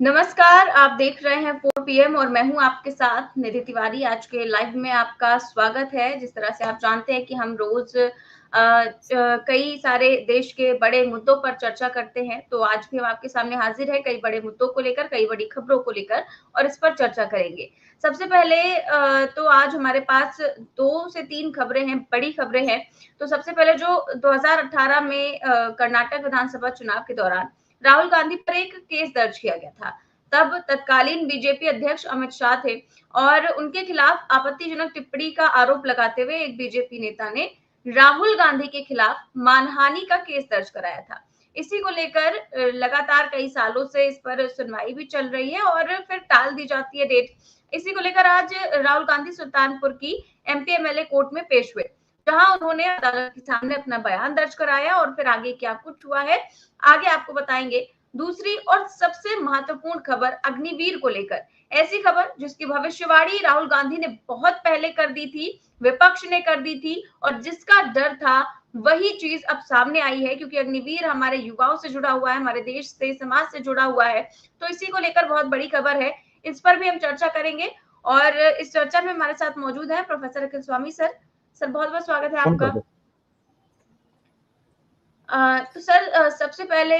नमस्कार, आप देख रहे हैं 4 पीएम और मैं हूं आपके साथ निधि तिवारी। आज के लाइव में आपका स्वागत है। जिस तरह से आप जानते हैं कि हम रोज कई सारे देश के बड़े मुद्दों पर चर्चा करते हैं, तो आज भी हम आपके सामने हाजिर हैं कई बड़े मुद्दों को लेकर, कई बड़ी खबरों को लेकर और इस पर चर्चा करेंगे। सबसे पहले तो आज हमारे पास 2 से 3 खबरें हैं, बड़ी खबरें हैं। तो सबसे पहले जो 2018 में कर्नाटक विधानसभा चुनाव के दौरान राहुल गांधी पर एक केस दर्ज किया गया था। तब तत्कालीन बीजेपी अध्यक्ष अमित शाह थे और उनके खिलाफ आपत्तिजनक टिप्पणी का आरोप लगाते हुए एक बीजेपी नेता ने राहुल गांधी के खिलाफ मानहानि का केस दर्ज कराया था। इसी को लेकर लगातार कई सालों से इस पर सुनवाई भी चल रही है और फिर टाल दी जाती है डेट। इसी को लेकर आज राहुल गांधी सुल्तानपुर की एमपी एमएलए कोर्ट में पेश हुए, जहां उन्होंने अदालत के सामने अपना बयान दर्ज कराया और फिर आगे क्या कुछ हुआ है आगे आपको बताएंगे। दूसरी और सबसे महत्वपूर्ण खबर अग्निवीर को लेकर, ऐसी खबर जिसकी भविष्यवाणी राहुल गांधी ने बहुत पहले कर दी थी, विपक्ष ने कर दी थी और जिसका डर था वही चीज अब सामने आई है, क्योंकि अग्निवीर हमारे युवाओं से जुड़ा हुआ है, हमारे देश से समाज से जुड़ा हुआ है। तो इसी को लेकर बहुत बड़ी खबर है, इस पर भी हम चर्चा करेंगे और इस चर्चा में हमारे साथ मौजूद है प्रोफेसर अखिल स्वामी सर। सर बहुत बहुत स्वागत है आपका। तो सर सबसे पहले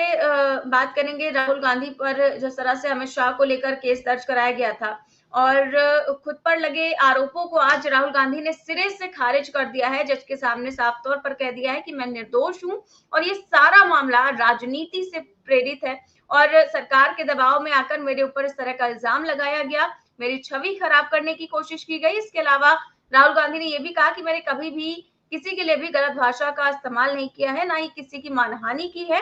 बात करेंगे राहुल गांधी पर, जिस तरह से अमित शाह को लेकर केस दर्ज कराया गया था और खुद पर लगे आरोपों को आज राहुल गांधी ने सिरे से खारिज कर दिया है। जज के सामने साफ तौर पर कह दिया है कि मैं निर्दोष हूं और ये सारा मामला राजनीति से प्रेरित है और सरकार के दबाव में आकर मेरे ऊपर इस तरह का इल्जाम लगाया गया, मेरी छवि खराब करने की कोशिश की गई। इसके अलावा राहुल गांधी ने यह भी कहा कि मैंने कभी भी किसी के लिए भी गलत भाषा का इस्तेमाल नहीं किया है, ना ही किसी की मानहानि की है।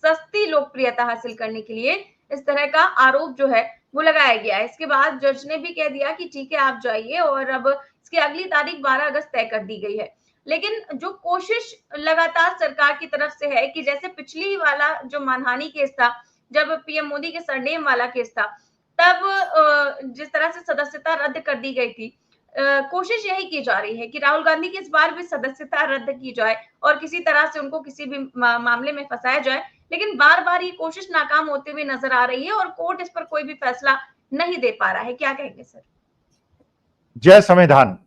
सस्ती लोकप्रियता हासिल करने के लिए इस तरह का आरोप जो है वो लगाया गया है। इसके बाद जज ने भी कह दिया कि ठीक है आप जाइए और अब इसकी अगली तारीख 12 अगस्त तय कर दी गई है। लेकिन जो कोशिश लगातार सरकार की तरफ से है कि जैसे पिछली वाला जो मानहानि केस था, जब पीएम मोदी के सरनेम वाला केस था, तब जिस तरह से सदस्यता रद्द कर दी गई थी, कोशिश यही की जा रही है कि राहुल गांधी की इस बार भी सदस्यता रद्द की जाए और किसी तरह से उनको किसी भी मामले में फंसाया जाए। लेकिन बार बार ये कोशिश नाकाम होते हुए नजर आ रही है और कोर्ट इस पर कोई भी फैसला नहीं दे पा रहा है। क्या कहेंगे सर? जय संविधान।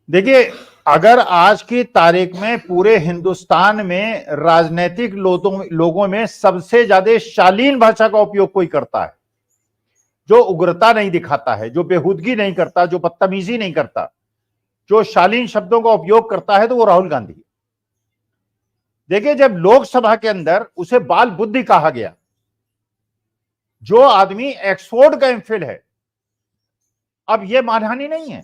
देखिए, अगर आज की तारीख में पूरे हिंदुस्तान में राजनीतिक लोगों में सबसे ज्यादा शालीन भाषा का उपयोग कोई करता है, जो उग्रता नहीं दिखाता है, जो बेहूदगी नहीं करता, जो बदतमीजी नहीं करता, जो शालीन शब्दों का उपयोग करता है, तो वो राहुल गांधी है। देखिए, जब लोकसभा के अंदर उसे बाल बुद्धि कहा गया, जो आदमी ऑक्सफोर्ड का एमफिल है, अब यह मानहानि नहीं है।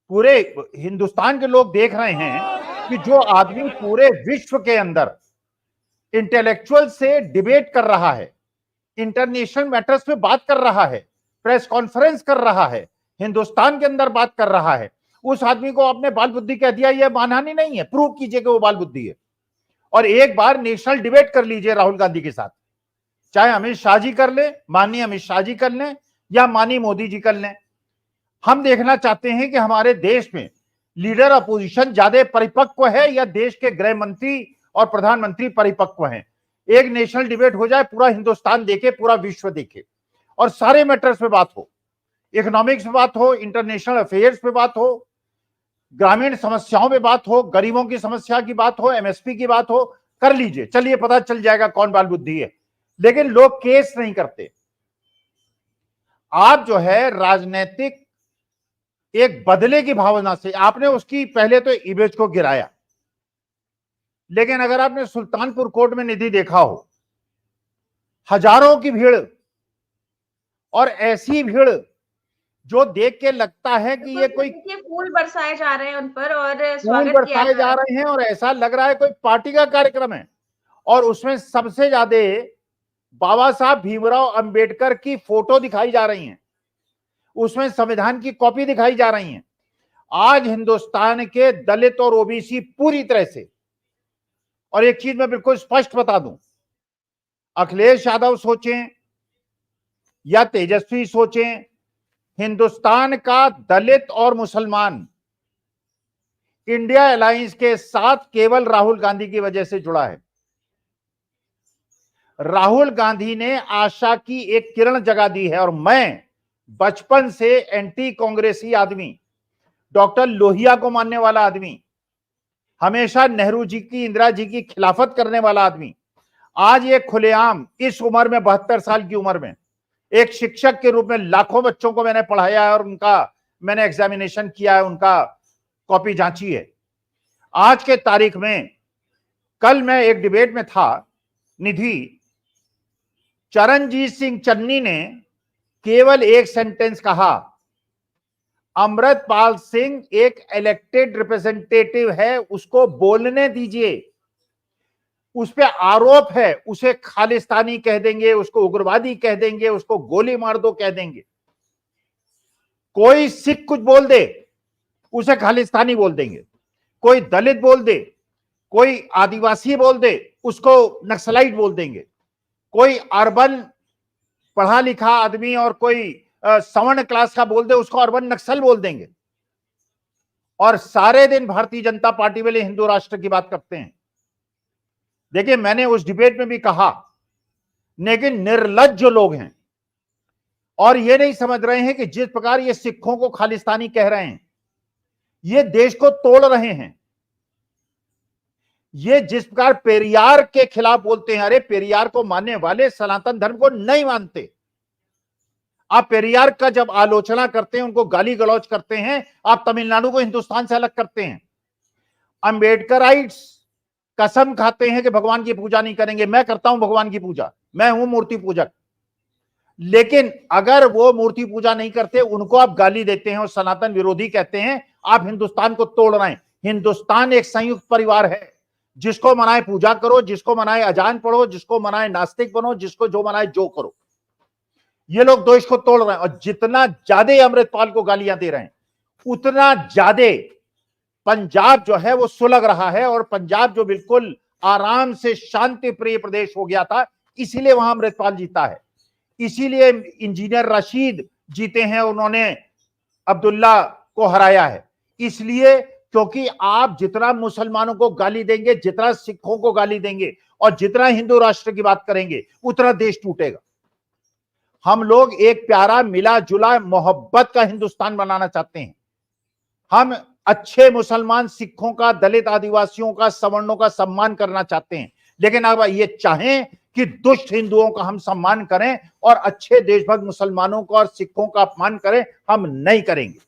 पूरे हिंदुस्तान के लोग देख रहे हैं कि जो आदमी पूरे विश्व के अंदर इंटेलेक्चुअल से डिबेट कर रहा है, इंटरनेशनल मैटर्स पे बात कर रहा है, प्रेस कॉन्फ्रेंस कर रहा है, हिंदुस्तान के अंदर बात कर रहा है, उस आदमी को आपने बाल बुद्धि कह दिया, यह मानहानि नहीं है। प्रूव कीजिए कि वो बाल बुद्धि है और एक बार नेशनल डिबेट कर लीजिए राहुल गांधी के साथ, चाहे अमित शाह जी कर ले, माननीय अमित शाह जी कर लें या माननीय मोदी जी कर लें। हम देखना चाहते हैं कि हमारे देश में लीडर अपोजिशन ज्यादा परिपक्व है या देश के गृह मंत्री और प्रधानमंत्री परिपक्व हैं। एक नेशनल डिबेट हो जाए, पूरा हिंदुस्तान देखे, पूरा विश्व देखे और सारे मैटर्स पे बात हो, इकोनॉमिक्स पे बात हो, इंटरनेशनल अफेयर्स पे बात हो, ग्रामीण समस्याओं पे बात हो, गरीबों की समस्या की बात हो, एमएसपी की बात हो, कर लीजिए, चलिए पता चल जाएगा कौन बाल बुद्धि है। लेकिन लोग केस नहीं करते। आप जो है राजनीतिक एक बदले की भावना से आपने उसकी पहले तो इमेज को गिराया, लेकिन अगर आपने सुल्तानपुर कोर्ट में निधि देखा हो, हजारों की भीड़ और ऐसी भीड़ जो देख के लगता है कि ये कोई फूल बरसाए जा रहे हैं उन पर और फूल स्वागत किया बरसाए जा रहे हैं और ऐसा लग रहा है कोई पार्टी का कार्यक्रम है। और उसमें सबसे ज्यादा बाबा साहब भीमराव अंबेडकर की फोटो दिखाई जा रही है, उसमें संविधान की कॉपी दिखाई जा रही है। आज हिंदुस्तान के दलित और ओबीसी पूरी तरह से, और एक चीज मैं बिल्कुल स्पष्ट बता दूं, अखिलेश यादव सोचें या तेजस्वी सोचें, हिंदुस्तान का दलित और मुसलमान इंडिया अलायंस के साथ केवल राहुल गांधी की वजह से जुड़ा है। राहुल गांधी ने आशा की एक किरण जगा दी है। और मैं बचपन से एंटी कांग्रेसी आदमी, डॉक्टर लोहिया को मानने वाला आदमी, हमेशा नेहरू जी की, इंदिरा जी की खिलाफत करने वाला आदमी, आज ये खुलेआम इस उम्र में, 72 साल की उम्र में, एक शिक्षक के रूप में लाखों बच्चों को मैंने पढ़ाया है और उनका मैंने एग्जामिनेशन किया है, उनका कॉपी जांची है। आज के तारीख में, कल मैं एक डिबेट में था, निधि, चरणजीत सिंह चन्नी ने केवल एक सेंटेंस कहा, अमृतपाल सिंह एक इलेक्टेड रिप्रेजेंटेटिव है, उसको बोलने दीजिए। उस पे आरोप है, उसे खालिस्तानी कह देंगे, उसको उग्रवादी कह देंगे, उसको गोली मार दो कह देंगे। कोई सिख कुछ बोल दे, उसे खालिस्तानी बोल देंगे। कोई दलित बोल दे, कोई आदिवासी बोल दे, उसको नक्सलाइट बोल देंगे। कोई अर्बन पढ़ा लिखा आदमी और कोई सवर्ण क्लास का बोल दे, उसको अर्बन नक्सल बोल देंगे। और सारे दिन भारतीय जनता पार्टी वाले हिंदू राष्ट्र की बात करते हैं। देखिए, मैंने उस डिबेट में भी कहा, लेकिन निर्लज्ज लोग हैं और ये नहीं समझ रहे हैं कि जिस प्रकार ये सिखों को खालिस्तानी कह रहे हैं, ये देश को तोड़ रहे हैं। ये जिस प्रकार पेरियार के खिलाफ बोलते हैं, अरे पेरियार को मानने वाले सनातन धर्म को नहीं मानते। आप पेरियार का जब आलोचना करते हैं, उनको गाली गलौज करते हैं, आप तमिलनाडु को हिंदुस्तान से अलग करते हैं। अंबेडकराइट्स कसम खाते हैं कि भगवान की पूजा नहीं करेंगे। मैं करता हूं भगवान की पूजा, मैं हूं मूर्ति पूजक। लेकिन अगर वो मूर्ति पूजा नहीं करते, उनको आप गाली देते हैं और सनातन विरोधी कहते हैं, आप हिंदुस्तान को तोड़ रहे हैं। हिंदुस्तान एक संयुक्त परिवार है, जिसको मनाए पूजा करो, जिसको मनाए अजान पढ़ो, जिसको मनाए नास्तिक बनो, जिसको जो मनाए जो करो। ये लोग देश को तोड़ रहे हैं और जितना ज्यादा अमृतपाल को गालियां दे रहे हैं, उतना ज्यादा पंजाब जो है वो सुलग रहा है। और पंजाब जो बिल्कुल आराम से शांति प्रिय प्रदेश हो गया था, इसीलिए वहां अमृतपाल जीता है, इसीलिए इंजीनियर रशीद जीते हैं, उन्होंने अब्दुल्ला को हराया है। इसलिए क्योंकि आप जितना मुसलमानों को गाली देंगे, जितना सिखों को गाली देंगे और जितना हिंदू राष्ट्र की बात करेंगे, उतना देश टूटेगा। हम लोग एक प्यारा मिला जुला मोहब्बत का हिंदुस्तान बनाना चाहते हैं। हम अच्छे मुसलमान सिखों का, दलित आदिवासियों का, सवर्णों का सम्मान करना चाहते हैं। लेकिन अब ये चाहें कि दुष्ट हिंदुओं का हम सम्मान करें और अच्छे देशभक्त मुसलमानों का और सिखों का अपमान करें, हम नहीं करेंगे।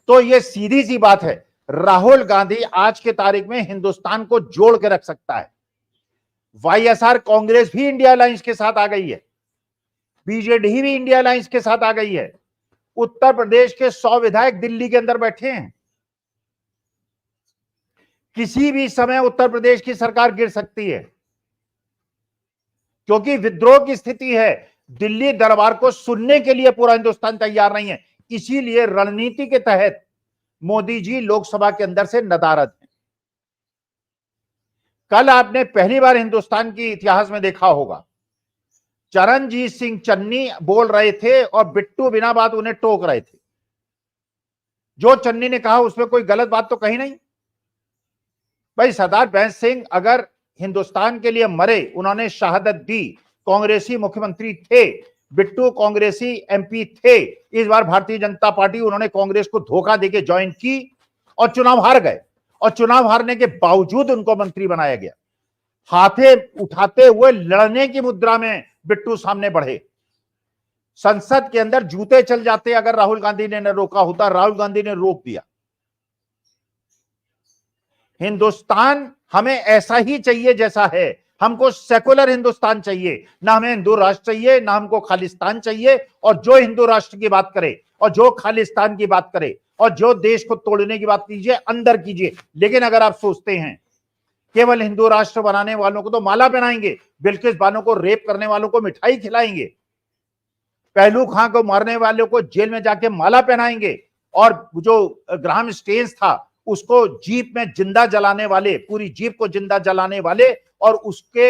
तो ये सीधी सी बात है, राहुल गांधी आज के तारीख में हिंदुस्तान को जोड़ के रख सकता है। वाईएसआर कांग्रेस भी इंडिया अलायंस के साथ आ गई है, बीजेडी भी इंडिया अलायंस के साथ आ गई है। उत्तर प्रदेश के 100 विधायक दिल्ली के अंदर बैठे हैं। किसी भी समय उत्तर प्रदेश की सरकार गिर सकती है, क्योंकि विद्रोह की स्थिति है। दिल्ली दरबार को सुनने के लिए पूरा हिंदुस्तान तैयार नहीं है। इसीलिए रणनीति के तहत मोदी जी लोकसभा के अंदर से नदारद हैं। कल आपने पहली बार हिंदुस्तान की इतिहास में देखा होगा, चरणजीत सिंह चन्नी बोल रहे थे और बिट्टू बिना बात उन्हें टोक रहे थे। जो चन्नी ने कहा उसमें कोई गलत बात तो कही नहीं। भाई, सरदार भगत सिंह अगर हिंदुस्तान के लिए मरे, उन्होंने शहादत दी, कांग्रेसी मुख्यमंत्री थे, बिट्टू कांग्रेसी एमपी थे। इस बार भारतीय जनता पार्टी, उन्होंने कांग्रेस को धोखा देके ज्वाइन की और चुनाव हार गए, और चुनाव हारने के बावजूद उनको मंत्री बनाया गया। हाथे उठाते हुए लड़ने की मुद्रा में बिट्टू सामने बढ़े। संसद के अंदर जूते चल जाते अगर राहुल गांधी ने न रोका होता। राहुल गांधी ने रोक दिया। हिंदुस्तान हमें ऐसा ही चाहिए जैसा है। हमको सेकुलर हिंदुस्तान चाहिए, ना हमें हिंदू राष्ट्र चाहिए, ना हमको खालिस्तान चाहिए। और जो हिंदू राष्ट्र की बात करे और जो खालिस्तान की बात करे और जो देश को तोड़ने की बात कीजिए, अंदर कीजिए। लेकिन अगर आप सोचते हैं केवल हिंदू राष्ट्र बनाने वालों को तो माला पहनाएंगे, बिल्किस बानो को रेप करने वालों को मिठाई खिलाएंगे, पहलू खां को मारने वालों को जेल में जाके माला पहनाएंगे, और जो ग्राहम स्टेन्स था उसको जीप में जिंदा जलाने वाले, पूरी जीप को जिंदा जलाने वाले और उसके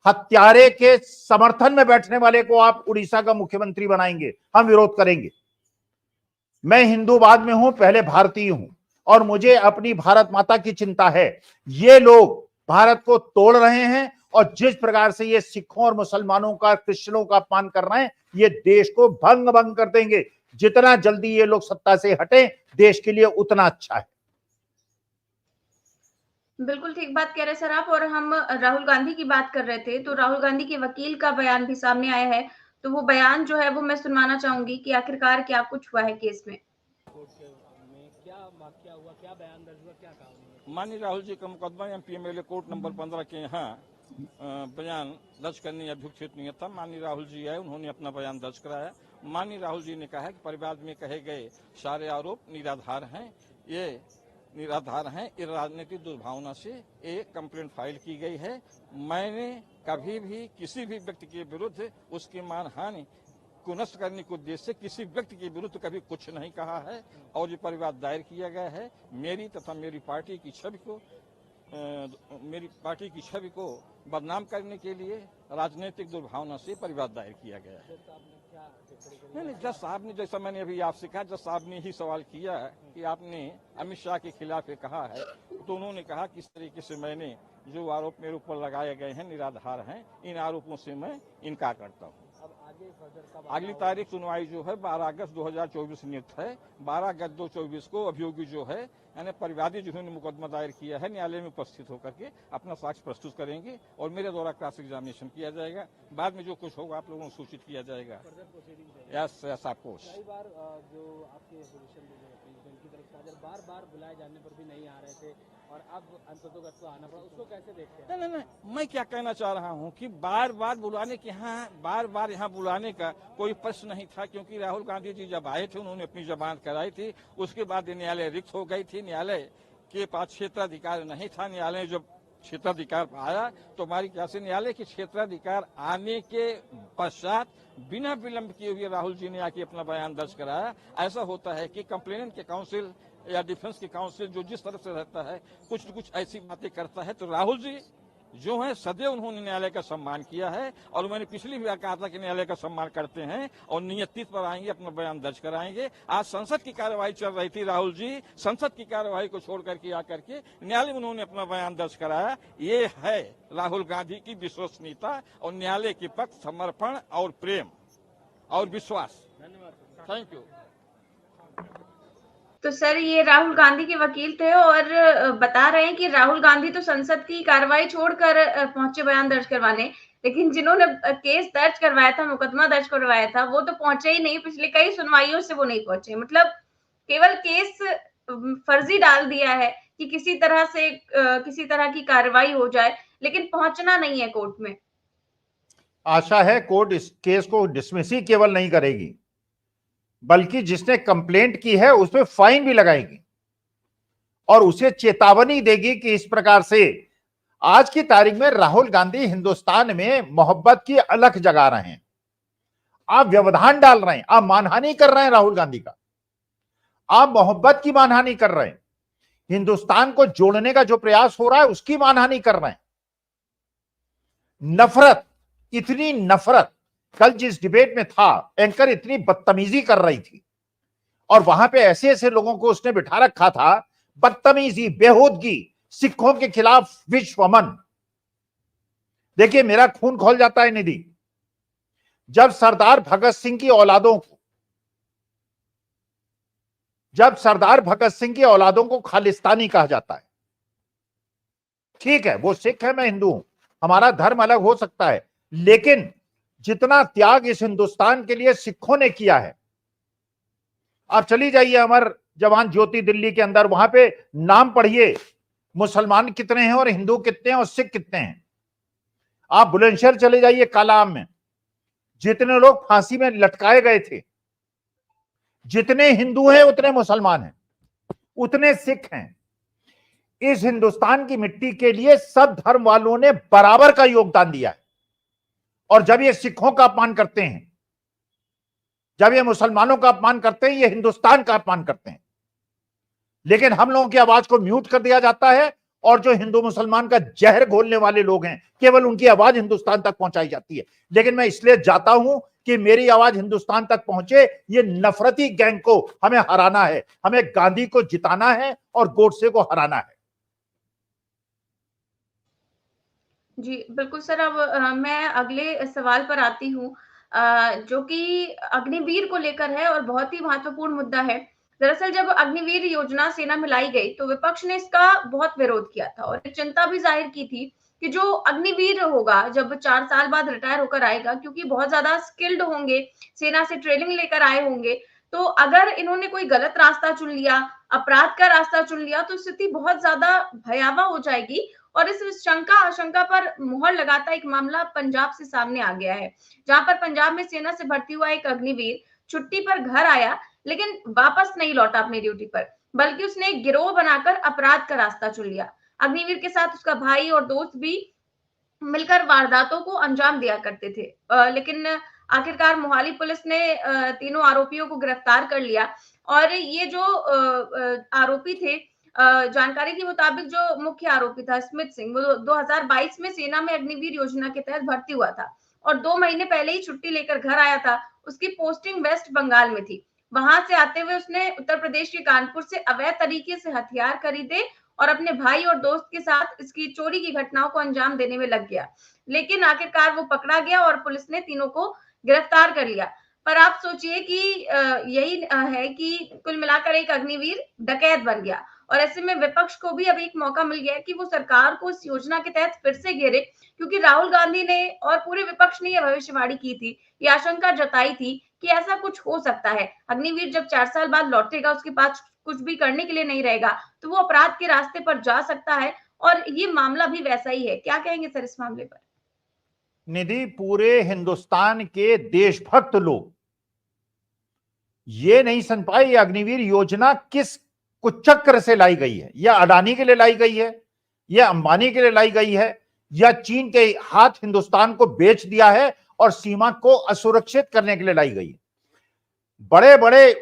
हत्यारे के समर्थन में बैठने वाले को आप उड़ीसा का मुख्यमंत्री बनाएंगे। हम विरोध करेंगे। मैं हिंदूवाद में हूं, पहले भारतीय हूं, और मुझे अपनी भारत माता की चिंता है। ये लोग भारत को तोड़ रहे हैं और जिस प्रकार से ये सिखों और मुसलमानों का, क्रिश्चियनों का अपमान कर रहे हैं, ये देश को भंग कर देंगे। जितना जल्दी ये लोग सत्ता से हटें, देश के लिए उतना अच्छा है। बिल्कुल ठीक बात कह रहे हैं सर आप। और हम राहुल गांधी की बात कर रहे थे, तो राहुल गांधी के वकील का बयान भी सामने आया है, तो वो बयान जो है वो मैं सुनवाना चाहूंगी कि आखिरकार क्या कुछ हुआ है केस में। क्या वाकया हुआ, क्या बयान दर्ज हुआ, क्या कहा? माननीय राहुल जी का मुकदमा एमपीएमएलए कोर्ट नंबर 15 के यहाँ बयान दर्ज करने अभियुक्त नियत था। माननीय राहुल जी आए, उन्होंने अपना बयान दर्ज कराया। माननीय राहुल जी ने कहा कि परिवार में कहे गए सारे आरोप निराधार हैं। ये निराधार हैं, ये राजनीतिक दुर्भावना से एक कंप्लेंट फाइल की गई है। मैंने कभी भी किसी भी व्यक्ति के विरुद्ध उसकी मानहानि को नष्ट करने के उद्देश्य से किसी व्यक्ति के विरुद्ध कभी कुछ नहीं कहा है और ये परिवाद दायर किया गया है। मेरी तथा मेरी पार्टी की छवि को बदनाम करने के लिए राजनीतिक दुर्भावना से परिवाद दायर किया गया है। नहीं, जज साहब ने, जैसा मैंने अभी आपसे कहा, जज साहब ने ही सवाल किया कि आपने अमित शाह के खिलाफ ये कहा है, तो उन्होंने कहा किस तरीके से मैंने जो आरोप मेरे ऊपर लगाए गए हैं निराधार हैं, इन आरोपों से मैं इनकार करता हूँ। अगली तारीख सुनवाई जो है 12 अगस्त 2024 नियुक्त है। 12 अगस्त 2024 को अभियोगी जो है यानी परिवादी जिन्होंने मुकदमा दायर किया है न्यायालय में उपस्थित होकर के अपना साक्ष्य प्रस्तुत करेंगे और मेरे द्वारा क्रॉस एग्जामिनेशन किया जाएगा। बाद में जो कुछ होगा आप लोगों को सूचित किया जाएगा। Yes of course. कई बार जो आपके अपोजिशन की तरफ से बार बुलाए जाने पर भी नहीं आ रहे थे और अब अंततोगत्वा आना पड़ा, उसको कैसे देखते हैं? नहीं, मैं क्या कहना चाह रहा हूँ कि बार बुलाने के बार यहाँ बुलाने का कोई प्रश्न नहीं था, क्योंकि राहुल गांधी जी जब आए थे उन्होंने अपनी जमानत कराई थी। उसके बाद न्यायालय रिक्त हो गई थी, न्यायालय के पास क्षेत्राधिकार नहीं था। न्यायालय जब क्षेत्राधिकार आया तो हमारी क्या से न्यायालय के क्षेत्राधिकार आने के पश्चात बिना विलंब किए हुए राहुल जी ने आके अपना बयान दर्ज कराया। ऐसा होता है कि कंप्लेनेंट के काउंसिल या डिफेंस के काउंसिल जो जिस तरफ से रहता है कुछ न कुछ ऐसी बातें करता है, तो राहुल जी जो है सदैव उन्होंने न्यायालय का सम्मान किया है और मैंने पिछली बार कहा था कि न्यायालय का सम्मान करते हैं और नियत पर आएंगे, अपना बयान दर्ज कराएंगे। आज संसद की कार्यवाही चल रही थी, राहुल जी संसद की कार्यवाही को छोड़ करके आकर के न्यायालय में उन्होंने अपना बयान दर्ज कराया। ये है राहुल गांधी की विश्वसनीयता और न्यायालय के पक्ष समर्पण और प्रेम और विश्वास। धन्यवाद। Thank you. तो सर ये राहुल गांधी के वकील थे और बता रहे हैं कि राहुल गांधी तो संसद की कार्रवाई छोड़कर पहुंचे बयान दर्ज करवाने, लेकिन जिन्होंने केस दर्ज करवाया था, मुकदमा दर्ज करवाया था, वो तो पहुंचे ही नहीं। पिछले कई सुनवाइयों से वो नहीं पहुंचे। मतलब केवल केस फर्जी डाल दिया है कि किसी तरह से किसी तरह की कार्रवाई हो जाए, लेकिन पहुंचना नहीं है कोर्ट में। आशा है कोर्ट इस केस को डिसमिस ही केवल नहीं करेगी, बल्कि जिसने कंप्लेंट की है उस पर फाइन भी लगाएगी और उसे चेतावनी देगी कि इस प्रकार से आज की तारीख में राहुल गांधी हिंदुस्तान में मोहब्बत की अलख जगा रहे हैं। आप व्यवधान डाल रहे हैं, आप मानहानि कर रहे हैं राहुल गांधी का, आप मोहब्बत की मानहानि कर रहे हैं, हिंदुस्तान को जोड़ने का जो प्रयास हो रहा है उसकी मानहानि कर रहे हैं। नफरत, इतनी नफरत, कल जिस डिबेट में था एंकर इतनी बदतमीजी कर रही थी और वहां पे ऐसे ऐसे लोगों को उसने बिठा रखा था, बदतमीजी, बेहूदगी, सिखों के खिलाफ विश्व अमन। देखिए मेरा खून खौल जाता है निधि, जब सरदार भगत सिंह की औलादों को खालिस्तानी कहा जाता है। ठीक है, वो सिख है, मैं हिंदू हूं, हमारा धर्म अलग हो सकता है, लेकिन जितना त्याग इस हिंदुस्तान के लिए सिखों ने किया है, आप चली जाइए अमर जवान ज्योति दिल्ली के अंदर, वहां पे नाम पढ़िए, मुसलमान कितने हैं और हिंदू कितने हैं और सिख कितने हैं। आप बुलंदशहर चले जाइए कालाआम में, जितने लोग फांसी में लटकाए गए थे, जितने हिंदू हैं उतने मुसलमान हैं, उतने सिख हैं। इस हिंदुस्तान की मिट्टी के लिए सब धर्म वालों ने बराबर का योगदान दिया है और जब ये सिखों का अपमान करते हैं, जब ये मुसलमानों का अपमान करते हैं, ये हिंदुस्तान का अपमान करते हैं। लेकिन हम लोगों की आवाज को म्यूट कर दिया जाता है और जो हिंदू मुसलमान का जहर घोलने वाले लोग हैं, केवल उनकी आवाज हिंदुस्तान तक पहुंचाई जाती है। लेकिन मैं इसलिए जाता हूं कि मेरी आवाज हिंदुस्तान तक पहुंचे। ये नफरती गैंग को हमें हराना है, हमें गांधी को जिताना है और गोडसे को हराना है। जी, बिल्कुल सर। अब मैं अगले सवाल पर आती हूँ, जो कि अग्निवीर को लेकर है और बहुत ही महत्वपूर्ण मुद्दा है। दरअसल जब अग्निवीर योजना सेना में लाई गई, तो विपक्ष ने इसका बहुत विरोध किया था और एक चिंता भी ज़ाहिर की थी कि जो अग्निवीर होगा, जब 4 साल बाद रिटायर होकर आएगा, क्योंकि बहुत ज़्यादा स्किल्ड होंगे, सेना से ट्रेनिंग लेकर आए होंगे, तो अगर इन्होंने कोई गलत रास्ता चुन लिया, अपराध का रास्ता चुन लिया, तो स्थिति बहुत ज़्यादा भयावह हो जाएगी। और इस शंका आशंका पर मुहर लगाता एक मामला पंजाब से सामने आ गया है, जहां पर पंजाब में सेना से भर्ती हुआ एक अग्निवीर छुट्टी पर घर आया, लेकिन वापस नहीं लौटा अपनी ड्यूटी पर, बल्कि उसने एक गिरोह बनाकर अपराध का रास्ता चुन लिया। अग्निवीर के साथ उसका भाई और दोस्त भी मिलकर वारदातों को अंजाम दिया करते थे। लेकिन आखिरकार मोहाली पुलिस ने तीनों आरोपियों को गिरफ्तार कर लिया। और ये जो आरोपी थे, जानकारी के मुताबिक जो मुख्य आरोपी था स्मिथ सिंह, वो 2022 में सेना में अग्निवीर योजना के तहत भर्ती हुआ था और 2 महीने पहले ही छुट्टी लेकर घर आया था। उसकी पोस्टिंग वेस्ट बंगाल में थी। वहां से आते हुए उसने उत्तर प्रदेश के कानपुर से अवैध तरीके से हथियार खरीदे और अपने भाई और दोस्त के साथ इसकी चोरी की घटनाओं को अंजाम देने में लग गया। लेकिन आखिरकार वो पकड़ा गया और पुलिस ने तीनों को गिरफ्तार कर लिया। पर आप सोचिए कि यही है कि कुल मिलाकर एक अग्निवीर डकैत बन गया और ऐसे में विपक्ष को भी अब एक मौका मिल गया है कि वो सरकार को इस योजना के तहत फिर से घेरे, क्योंकि राहुल गांधी ने और पूरे विपक्ष ने यह भविष्यवाणी की थी, ये आशंका जताई थी कि ऐसा कुछ हो सकता है। अग्निवीर जब 4 साल बाद लौटेगा, उसके पास कुछ भी करने के लिए नहीं रहेगा, तो वो अपराध के रास्ते पर जा सकता है और ये मामला भी वैसा ही है। क्या कहेंगे सर इस मामले पर? निधि, पूरे हिंदुस्तान के देशभक्त लोग ये नहीं समझ पाए ये अग्निवीर योजना किस कुचक्र से लाई गई है। यह अडानी के लिए लाई गई है, यह अंबानी के लिए लाई गई है, या चीन के हाथ हिंदुस्तान को बेच दिया है और सीमा को असुरक्षित करने के लिए लाई गई है। बड़े बड़े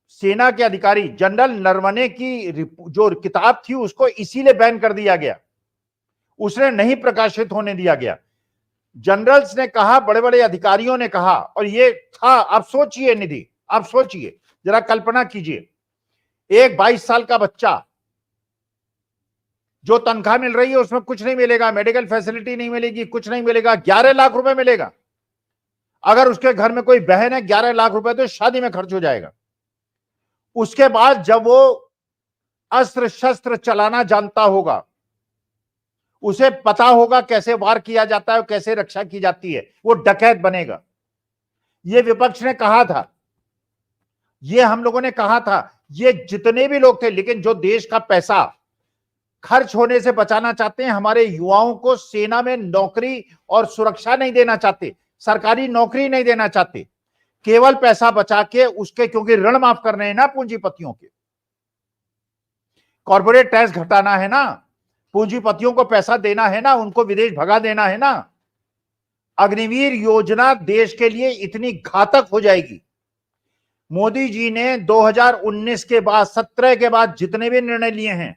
सेना के अधिकारी, जनरल नरवणे की जो किताब थी उसको इसीलिए बैन कर दिया गया, उसने नहीं प्रकाशित होने दिया गया। जनरल्स ने कहा, बड़े बड़े अधिकारियों ने कहा, और ये था। आप सोचिए निधि, आप सोचिए, जरा कल्पना कीजिए, एक 22 साल का बच्चा जो तनख्वाह मिल रही है उसमें कुछ नहीं मिलेगा, मेडिकल फैसिलिटी नहीं मिलेगी, कुछ नहीं मिलेगा, 11 लाख रुपए मिलेगा। अगर उसके घर में कोई बहन है, 11 लाख रुपए तो शादी में खर्च हो जाएगा। उसके बाद जब वो अस्त्र शस्त्र चलाना जानता होगा, उसे पता होगा कैसे वार किया जाता है, कैसे रक्षा की जाती है, वो डकैत बनेगा। ये विपक्ष ने कहा था, ये हम लोगों ने कहा था, ये जितने भी लोग थे। लेकिन जो देश का पैसा खर्च होने से बचाना चाहते हैं, हमारे युवाओं को सेना में नौकरी और सुरक्षा नहीं देना चाहते, सरकारी नौकरी नहीं देना चाहते, केवल पैसा बचा के उसके, क्योंकि ऋण माफ करने हैं ना पूंजीपतियों के, कॉर्पोरेट टैक्स घटाना है ना, पूंजीपतियों को पैसा देना है ना, उनको विदेश भगा देना है ना। अग्निवीर योजना देश के लिए इतनी घातक हो जाएगी। मोदी जी ने 2019 के बाद, 17 के बाद जितने भी निर्णय लिए हैं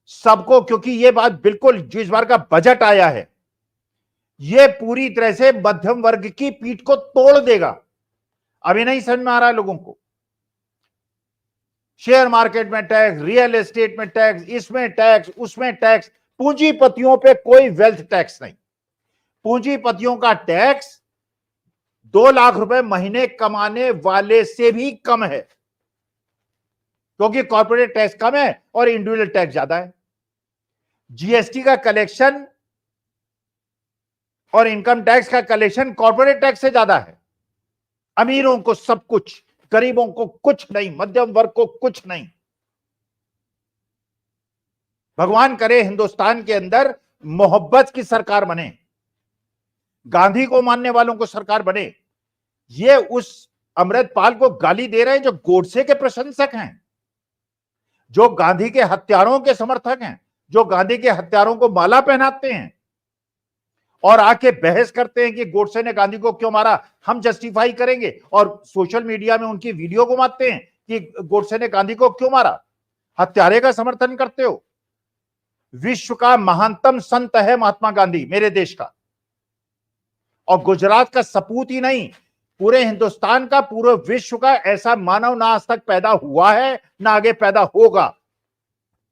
सबको, क्योंकि ये बात बिल्कुल, जिस बार का बजट आया है ये पूरी तरह से मध्यम वर्ग की पीठ को तोड़ देगा। अभी नहीं समझ में आ रहा है लोगों को। शेयर मार्केट में टैक्स, रियल एस्टेट में टैक्स, इसमें टैक्स, उसमें टैक्स, पूंजीपतियों पे कोई वेल्थ टैक्स नहीं। पूंजीपतियों का टैक्स 2 लाख रुपए महीने कमाने वाले से भी कम है, क्योंकि कॉर्पोरेट टैक्स कम है और इंडिविजुअल टैक्स ज्यादा है। जीएसटी का कलेक्शन और इनकम टैक्स का कलेक्शन कॉर्पोरेट टैक्स से ज्यादा है। अमीरों को सब कुछ, गरीबों को कुछ नहीं, मध्यम वर्ग को कुछ नहीं। भगवान करे हिंदुस्तान के अंदर मोहब्बत की सरकार बने, गांधी को मानने वालों को सरकार बने। ये उस अमृतपाल को गाली दे रहे हैं जो गोडसे के प्रशंसक हैं, जो गांधी के हत्यारों के समर्थक हैं, जो गांधी के हत्यारों को माला पहनाते हैं और आके बहस करते हैं कि गोडसे ने गांधी को क्यों मारा, हम जस्टिफाई करेंगे, और सोशल मीडिया में उनकी वीडियो को मारते हैं कि गोडसे ने गांधी को क्यों मारा। हत्यारे का समर्थन करते हो। विश्व का महानतम संत है महात्मा गांधी, मेरे देश का, और गुजरात का सपूत ही नहीं, पूरे हिंदुस्तान का, पूरे विश्व का ऐसा मानव ना आज तक पैदा हुआ है ना आगे पैदा होगा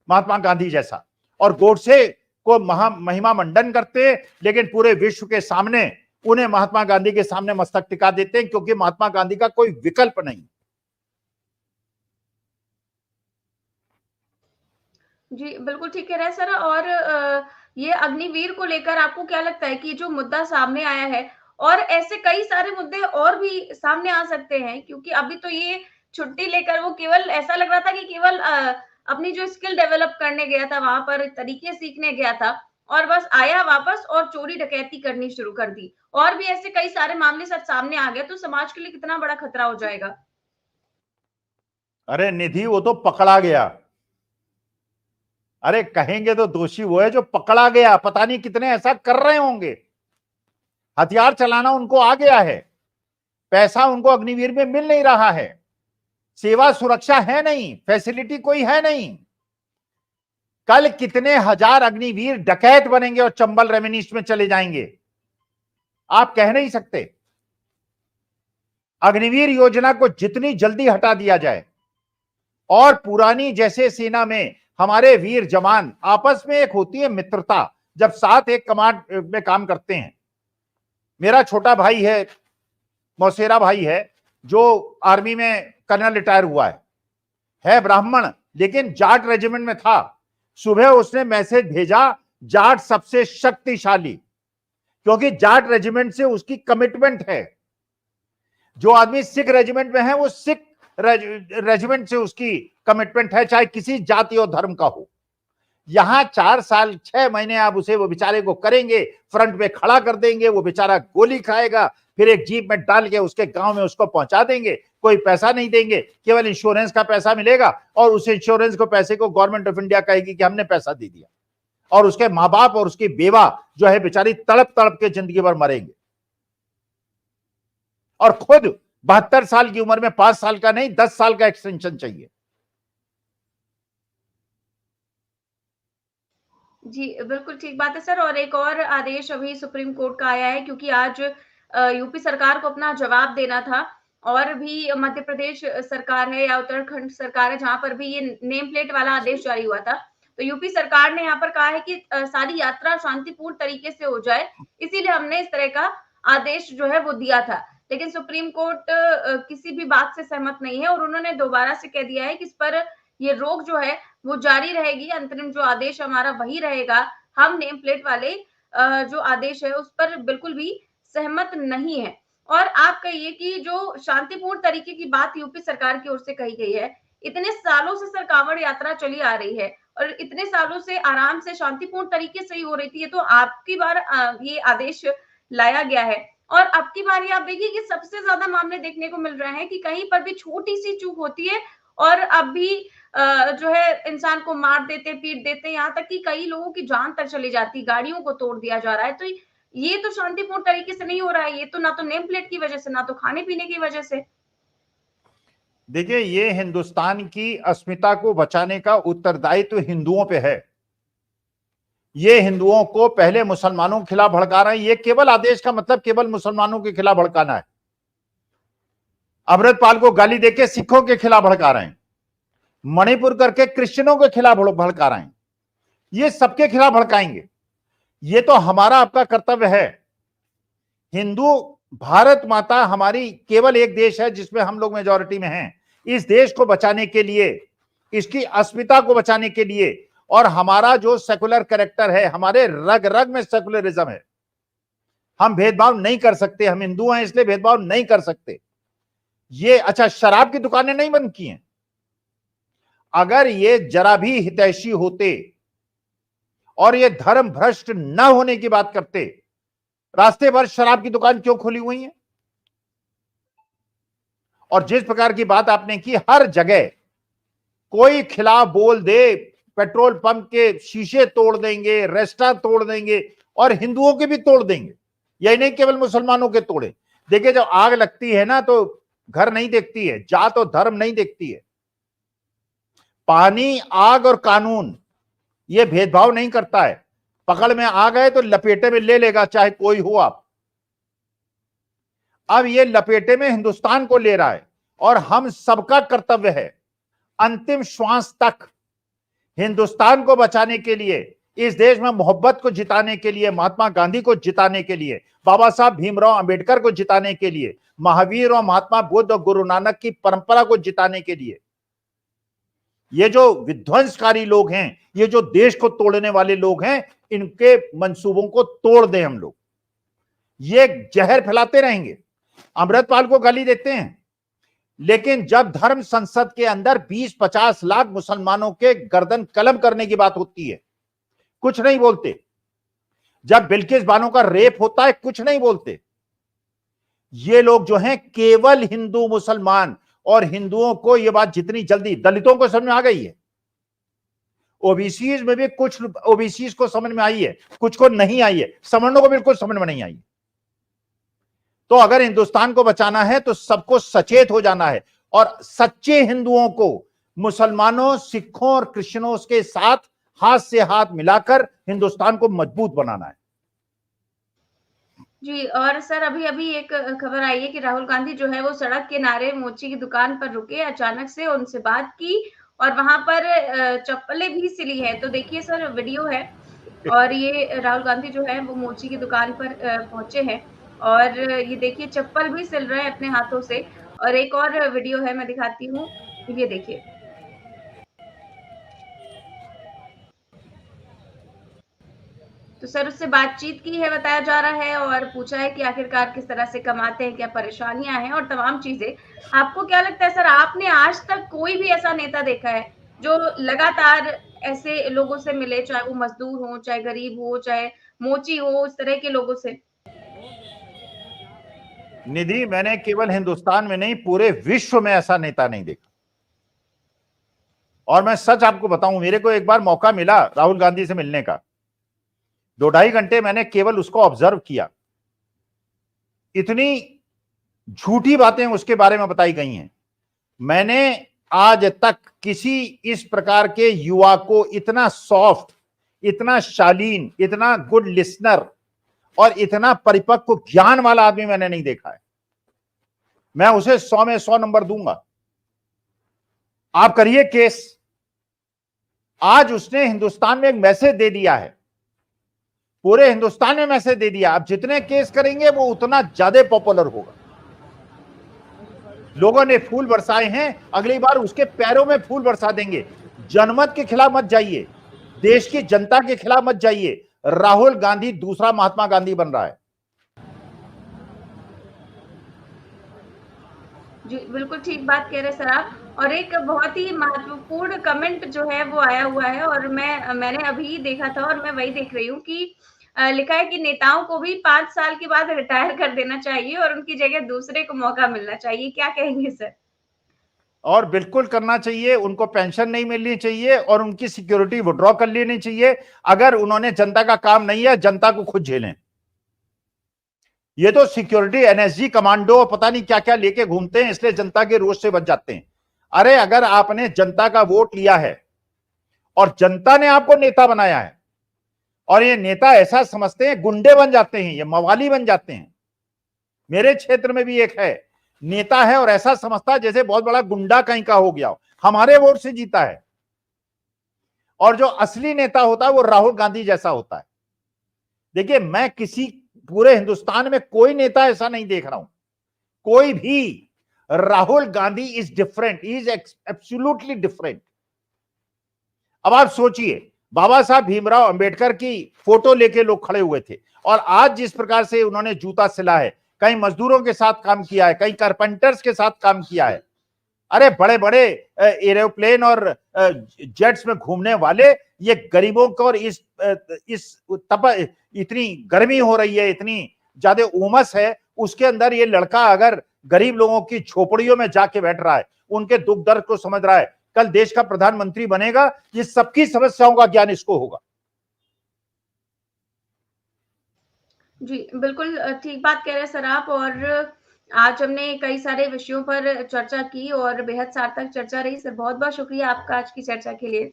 महात्मा गांधी जैसा। और गोडसे को महिमा मंडन करते, लेकिन पूरे विश्व के सामने उन्हें महात्मा गांधी के सामने मस्तक टिका देते हैं, क्योंकि महात्मा गांधी का कोई विकल्प नहीं। जी, बिल्कुल ठीक कह रहे हैं सर। और ये अग्निवीर को लेकर आपको क्या लगता है कि जो मुद्दा सामने आया है और ऐसे कई सारे मुद्दे और भी सामने आ सकते हैं? क्योंकि अभी तो ये छुट्टी लेकर वो केवल ऐसा लग रहा था कि केवल अपनी जो स्किल डेवलप करने गया था, वहाँ पर तरीके सीखने गया था और बस आया वापस और चोरी डकैती करनी शुरू कर दी। और भी ऐसे कई सारे मामले सर सामने आ गए, तो समाज के लिए कितना बड़ा खतरा हो जाएगा? अरे निधि, वो तो पकड़ा गया। अरे कहेंगे तो दोषी वो है जो पकड़ा गया, पता नहीं कितने ऐसा कर रहे होंगे। हथियार चलाना उनको आ गया है, पैसा उनको अग्निवीर में मिल नहीं रहा है, सेवा सुरक्षा है नहीं, फैसिलिटी कोई है नहीं। कल कितने हजार अग्निवीर डकैत बनेंगे और चंबल रेवेन्यूज में चले जाएंगे, आप कह नहीं सकते। अग्निवीर योजना को जितनी जल्दी हटा दिया जाए और पुरानी जैसे सेना में हमारे वीर जवान आपस में एक होती है मित्रता, जब साथ एक कमांड में काम करते हैं। मेरा छोटा भाई है, मौसेरा भाई है, जो आर्मी में कर्नल रिटायर हुआ है ब्राह्मण, लेकिन जाट रेजिमेंट में था। सुबह उसने मैसेज भेजा, जाट सबसे शक्तिशाली, क्योंकि जाट रेजिमेंट से उसकी कमिटमेंट है। जो आदमी सिख रेजिमेंट में है वो सिख रेजिमेंट से उसकी कमिटमेंट है, चाहे किसी जाति और धर्म का हो। यहां 4 साल 6 महीने आप उसे, वो बेचारे को करेंगे, फ्रंट पे खड़ा कर देंगे, वो बेचारा गोली खाएगा, फिर एक जीप में डाल के उसके गांव में उसको पहुंचा देंगे। कोई पैसा नहीं देंगे, केवल इंश्योरेंस का पैसा मिलेगा और उस इंश्योरेंस को पैसे को गवर्नमेंट ऑफ इंडिया कहेगी कि हमने पैसा दे दिया, और उसके माँ बाप और उसकी बेवा जो है बेचारी तड़प तड़प के जिंदगी भर मरेंगे। और खुद 72 साल की उम्र में 5 साल का नहीं 10 साल का एक्सटेंशन चाहिए। जी, बिल्कुल ठीक बात है सर। और एक और आदेश अभी सुप्रीम कोर्ट का आया है, क्योंकि आज यूपी सरकार को अपना जवाब देना था और भी मध्य प्रदेश सरकार है या उत्तराखंड सरकार है, जहाँ पर भी ये नेम प्लेट वाला आदेश जारी हुआ था। तो यूपी सरकार ने यहाँ पर कहा है कि सारी यात्रा शांतिपूर्ण तरीके से हो जाए, इसीलिए हमने इस तरह का आदेश जो है वो दिया था। लेकिन सुप्रीम कोर्ट किसी भी बात से सहमत नहीं है और उन्होंने दोबारा से कह दिया है कि इस पर ये रोक जो है वो जारी रहेगी, अंतरिम जो आदेश हमारा वही रहेगा। हम नेम प्लेट वाले जो आदेश है उस पर बिल्कुल भी सहमत नहीं है। और आप कहिए कि जो शांतिपूर्ण तरीके की बात यूपी सरकार की ओर से कही गई है, इतने सालों से सर कांवड़ यात्रा चली आ रही है और इतने सालों से आराम से शांतिपूर्ण तरीके से ही हो रही थी। ये तो आपकी बार ये आदेश लाया गया है और अब की बारी आप देखिए कि सबसे ज्यादा मामले देखने को मिल रहे हैं कि कहीं पर भी छोटी सी चूक होती है और अब भी जो है इंसान को मार देते, पीट देते, यहाँ तक कि कई लोगों की जान तक चली जाती, गाड़ियों को तोड़ दिया जा रहा है। तो ये तो शांतिपूर्ण तरीके से नहीं हो रहा है। ये तो ना तो नेम प्लेट की वजह से, ना तो खाने पीने की वजह से। देखिए, ये हिंदुस्तान की अस्मिता को बचाने का उत्तरदायित्व हिंदुओं पे है। ये हिंदुओं को पहले मुसलमानों के खिलाफ भड़का रहे हैं। ये केवल आदेश का मतलब केवल मुसलमानों के खिलाफ भड़काना है। अमृतपाल को गाली देके सिखों के खिलाफ भड़का रहे हैं, मणिपुर करके क्रिश्चियनों के खिलाफ भड़का रहे हैं। ये सबके खिलाफ भड़काएंगे। ये तो हमारा आपका कर्तव्य है। हिंदू, भारत माता हमारी केवल एक देश है जिसमें हम लोग मेजॉरिटी में हैं। इस देश को बचाने के लिए, इसकी अस्मिता को बचाने के लिए, और हमारा जो सेकुलर कैरेक्टर है, हमारे रग रग में सेकुलरिज्म है। हम भेदभाव नहीं कर सकते, हम हिंदू हैं इसलिए भेदभाव नहीं कर सकते। ये अच्छा, शराब की दुकानें नहीं बंद की हैं। अगर ये जरा भी हितैषी होते और ये धर्म भ्रष्ट न होने की बात करते, रास्ते भर शराब की दुकान क्यों खुली हुई है? और जिस प्रकार की बात आपने की, हर जगह कोई खिलाफ बोल दे, पेट्रोल पंप के शीशे तोड़ देंगे, रेस्टोरेंट तोड़ देंगे और हिंदुओं के भी तोड़ देंगे। यही नहीं केवल मुसलमानों के तोड़े। देखिए, जब आग लगती है ना तो घर नहीं देखती है, जात और धर्म नहीं देखती है। पानी, आग और कानून ये भेदभाव नहीं करता है। पकड़ में आ गए तो लपेटे में ले लेगा, चाहे कोई हो आप। अब ये लपेटे में हिंदुस्तान को ले रहा है और हम सबका कर्तव्य है अंतिम श्वास तक हिंदुस्तान को बचाने के लिए इस देश में मोहब्बत को जिताने के लिए, महात्मा गांधी को जिताने के लिए, बाबा साहब भीमराव अंबेडकर को जिताने के लिए, महावीर और महात्मा बुद्ध और गुरु नानक की परंपरा को जिताने के लिए, ये जो विध्वंसकारी लोग हैं, ये जो देश को तोड़ने वाले लोग हैं, इनके मंसूबों को तोड़ दें हम लोग। ये जहर फैलाते रहेंगे, अमृतपाल को गाली देते हैं, लेकिन जब धर्म संसद के अंदर 20-50 लाख मुसलमानों के गर्दन कलम करने की बात होती है, कुछ नहीं बोलते। जब बिल्किस बानो का रेप होता है, कुछ नहीं बोलते। ये लोग जो हैं केवल हिंदू मुसलमान, और हिंदुओं को यह बात जितनी जल्दी, दलितों को समझ में आ गई है, ओबीसीज में भी कुछ ओबीसीज को समझ में आई है, कुछ को नहीं आई है, सवर्णों को बिल्कुल समझ में नहीं आई। तो अगर हिंदुस्तान को बचाना है तो सबको सचेत हो जाना है, और सच्चे हिंदुओं को मुसलमानों, सिखों और क्रिश्चियनों के साथ हाथ से हाथ मिलाकर हिंदुस्तान को मजबूत बनाना है। जी, और सर अभी अभी एक खबर आई है कि राहुल गांधी जो है वो सड़क किनारे मोची की दुकान पर रुके, अचानक से उनसे बात की और वहां पर चप्पलें भी सिली है। तो देखिए सर, वीडियो है और ये राहुल गांधी जो है वो मोची की दुकान पर पहुंचे हैं और ये देखिए चप्पल भी सिल रहे हैं अपने हाथों से। और एक और वीडियो है, मैं दिखाती हूँ, ये देखिए। तो सर उससे बातचीत की है बताया जा रहा है और पूछा है कि आखिरकार किस तरह से कमाते हैं, क्या परेशानियां हैं और तमाम चीजें। आपको क्या लगता है सर, आपने आज तक कोई भी ऐसा नेता देखा है जो लगातार ऐसे लोगों से मिले, चाहे वो मजदूर हो, चाहे गरीब हो, चाहे मोची हो, इस तरह के लोगों से? निधि, मैंने केवल हिंदुस्तान में नहीं, पूरे विश्व में ऐसा नेता नहीं देखा। और मैं सच आपको बताऊं, मेरे को एक बार मौका मिला राहुल गांधी से मिलने का, 2-2.5 घंटे मैंने केवल उसको ऑब्जर्व किया। इतनी झूठी बातें उसके बारे में बताई गई हैं। मैंने आज तक किसी इस प्रकार के युवा को इतना सॉफ्ट, इतना शालीन, इतना गुड लिसनर और इतना परिपक्व ज्ञान वाला आदमी मैंने नहीं देखा है। मैं उसे 100 में 100 नंबर दूंगा। आप करिए केस। आज उसने हिंदुस्तान में एक मैसेज दे दिया है, पूरे हिंदुस्तान में मैसेज दे दिया। आप जितने केस करेंगे वो उतना ज्यादा पॉपुलर होगा। लोगों ने फूल बरसाए हैं, अगली बार उसके पैरों में फूल बरसा देंगे। जनमत के खिलाफ मत जाइए, देश की जनता के खिलाफ मत जाइए। राहुल गांधी दूसरा महात्मा गांधी बन रहा है। जी, बिल्कुल ठीक बात कह रहे हैं सर आप। और एक बहुत ही महत्वपूर्ण कमेंट जो है वो आया हुआ है और मैंने अभी देखा था और मैं वही देख रही हूँ कि लिखा है कि नेताओं को भी 5 साल के बाद रिटायर कर देना चाहिए और उनकी जगह दूसरे को मौका मिलना चाहिए। क्या कहेंगे सर? और बिल्कुल करना चाहिए। उनको पेंशन नहीं मिलनी चाहिए और उनकी सिक्योरिटी विड्रॉ कर लेनी चाहिए। अगर उन्होंने जनता का काम नहीं है, जनता को खुद झेलें। ये तो सिक्योरिटी, एनएसजी, कमांडो, पता नहीं क्या क्या लेके घूमते हैं, इसलिए जनता के रोष से बच जाते हैं। अरे अगर आपने जनता का वोट लिया है और जनता ने आपको नेता बनाया है और ये नेता ऐसा समझते हैं, गुंडे बन जाते हैं, ये मवाली बन जाते हैं। मेरे क्षेत्र में भी एक है, नेता है और ऐसा समझता है जैसे बहुत बड़ा गुंडा कहीं का हो गया हो, हमारे वोट से जीता है। और जो असली नेता होता है वो राहुल गांधी जैसा होता है। देखिए, मैं किसी पूरे हिंदुस्तान में कोई नेता ऐसा नहीं देख रहा हूं, कोई भी। Rahul Gandhi is different, is absolutely different. अब आप सोचिए, बाबा साहब भीमराव अंबेडकर की फोटो लेके लोग खड़े हुए थे और आज जिस प्रकार से उन्होंने जूता सिला है, कई मजदूरों के साथ काम किया है, कई कारपेंटर्स के साथ काम किया है। अरे बड़े बड़े एरोप्लेन और जेट्स में घूमने वाले ये गरीबों को, और इस इतनी गर्मी हो रही है, इतनी ज्यादा उमस है, उसके अंदर ये लड़का अगर गरीब लोगों की झोपड़ियों में जाके बैठ रहा है, उनके दुख दर्द को समझ रहा है, कल देश का प्रधानमंत्री बनेगा, ये सबकी समस्याओं का ज्ञान इसको होगा। जी, बिल्कुल ठीक बात कह रहे हैं सर आप। और आज हमने कई सारे विषयों पर चर्चा की और बेहद सार्थक चर्चा रही। सर बहुत-बहुत शुक्रिया आपका आज की चर्चा के लिए।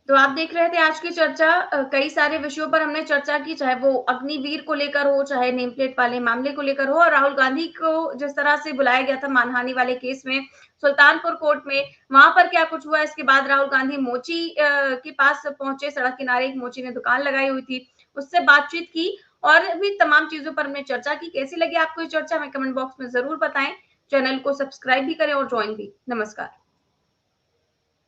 तो आप देख रहे थे आज की चर्चा। कई सारे विषयों पर हमने चर्चा की, चाहे वो अग्निवीर को लेकर हो, चाहे नेम प्लेट वाले मामले को लेकर हो, और राहुल गांधी को जिस तरह से बुलाया गया था मानहानि वाले केस में सुल्तानपुर कोर्ट में, वहां पर क्या कुछ हुआ। इसके बाद राहुल गांधी मोची के पास पहुंचे, सड़क किनारे एक मोची ने दुकान लगाई हुई थी, उससे बातचीत की, और भी तमाम चीजों पर हमने चर्चा की। कैसी लगी आपको ये चर्चा, हमें कमेंट बॉक्स में जरूर बताएं। चैनल को सब्सक्राइब भी करें और ज्वाइन भी। नमस्कार।